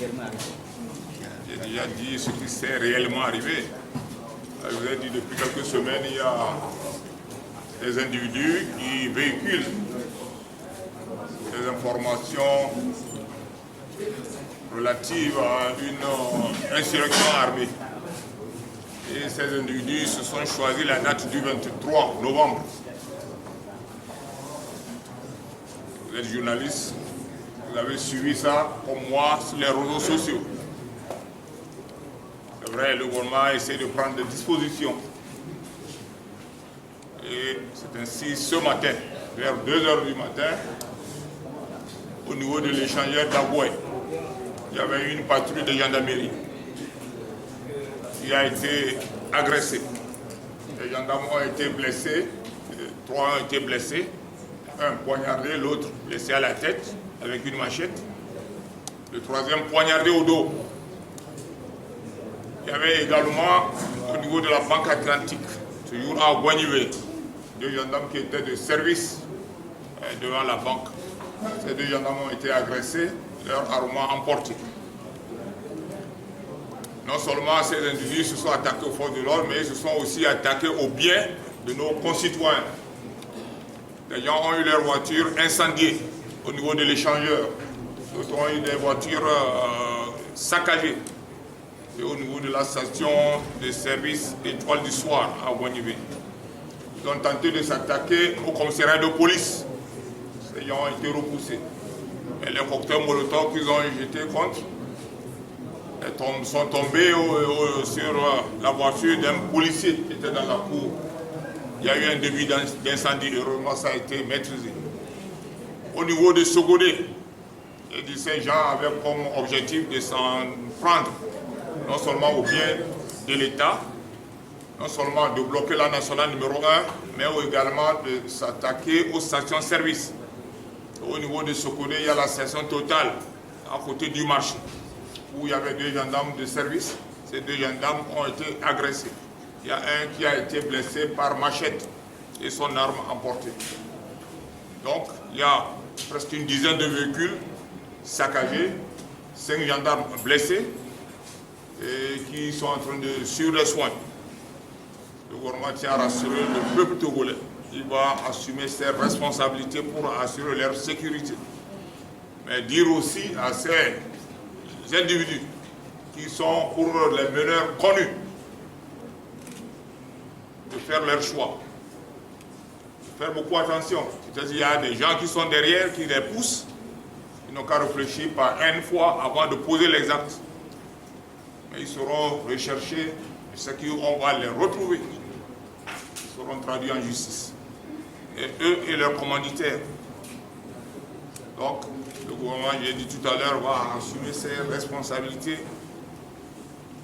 réellement arrivé? J'ai déjà dit ce qui s'est réellement arrivé. Je vous ai dit depuis quelques semaines, il y a des individus qui véhiculent des informations relatives à une insurrection armée. Et ces individus se sont choisis la date du 23 novembre. Vous êtes journaliste, vous avez suivi ça comme moi sur les réseaux sociaux. C'est vrai, le gouvernement a essayé de prendre des dispositions. Et c'est ainsi ce matin, vers 2 h du matin, au niveau de l'échangeur d'Aboué, il y avait une patrouille de gendarmerie qui a été agressée. Les gendarmes ont été blessés, 3 ont été blessés, un poignardé, l'autre blessé à la tête avec une machette, le 3e poignardé au dos. Il y avait également au niveau de la Banque Atlantique, toujours à Guanivé, 2 gendarmes qui étaient de service devant la banque. Ces 2 gendarmes ont été agressés, leurs armements emportés. Non seulement ces individus se sont attaqués aux forces de l'ordre, mais ils se sont aussi attaqués aux biens de nos concitoyens. Les gens ont eu leurs voitures incendiées au niveau de l'échangeur. D'autres ont eu des voitures saccagées. Et au niveau de la station de service Étoile du Soir à Guanivé. Ils ont tenté de s'attaquer au commissariat de police. Ces gens ont été repoussés. Et les cocktails Molotov qu'ils ont jetés contre sont tombés sur la voiture d'un policier qui était dans la cour. Il y a eu un début d'incendie, heureusement ça a été maîtrisé. Au niveau de Sogodé, ces gens avaient comme objectif de s'en prendre non seulement aux biens de l'État, non seulement de bloquer la nationale numéro 1, mais également de s'attaquer aux stations-service. Au niveau de Sokodé, il y a la station Total, à côté du marché, où il y avait 2 gendarmes de service. Ces 2 gendarmes ont été agressés. Il y a un qui a été blessé par machette et son arme emportée. Donc, il y a presque une dizaine de véhicules saccagés, 5 gendarmes blessés et qui sont en train de suivre les soins. Le gouvernement tient à rassurer le peuple togolais. Il va assumer ses responsabilités pour assurer leur sécurité. Mais dire aussi à ces individus qui sont pour les meneurs connus de faire leur choix, de faire beaucoup attention. C'est-à-dire qu'il y a des gens qui sont derrière, qui les poussent, ils n'ont qu'à réfléchir par une fois avant de poser les actes. Mais ils seront recherchés, et ceux qui on va les retrouver, ils seront traduits en justice. Et eux et leurs commanditaires. Donc, le gouvernement, j'ai dit tout à l'heure, va assumer ses responsabilités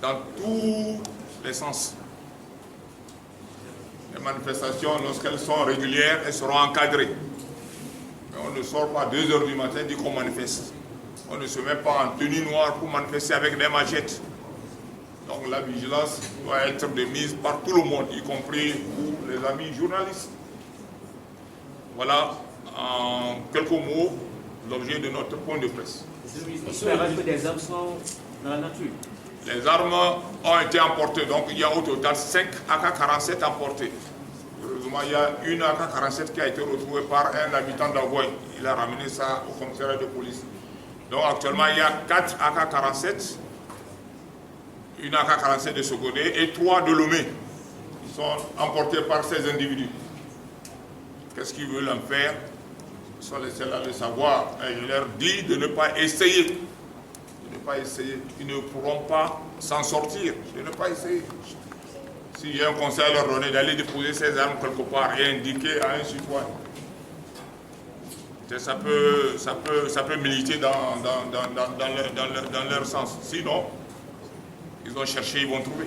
dans tous les sens. Les manifestations, lorsqu'elles sont régulières, elles seront encadrées. Mais on ne sort pas à 2 h du matin et dit qu'on manifeste. On ne se met pas en tenue noire pour manifester avec des machettes. Donc la vigilance doit être de mise par tout le monde, y compris vous, les amis journalistes. Voilà, en quelques mots, l'objet de notre point de presse. Est-ce que des armes sont dans la nature? Les armes ont été emportées, donc il y a au total 5 AK-47 emportés. Heureusement, il y a une AK-47 qui a été retrouvée par un habitant d'Agoy. Il a ramené ça au commissariat de police. Donc actuellement, il y a 4 AK-47, une AK-47 de Sogodé et 3 de Lomé. Ils sont emportés par ces individus. Qu'est-ce qu'ils veulent en faire? Ils sont les seuls à le savoir. Et je leur dis de ne pas essayer. De ne pas essayer. Ils ne pourront pas s'en sortir. De ne pas essayer. Si j'ai un conseil à leur donner d'aller déposer ces armes quelque part et indiquer à un citoyen, ça peut militer dans leur sens. Sinon, ils ont cherché, ils vont trouver.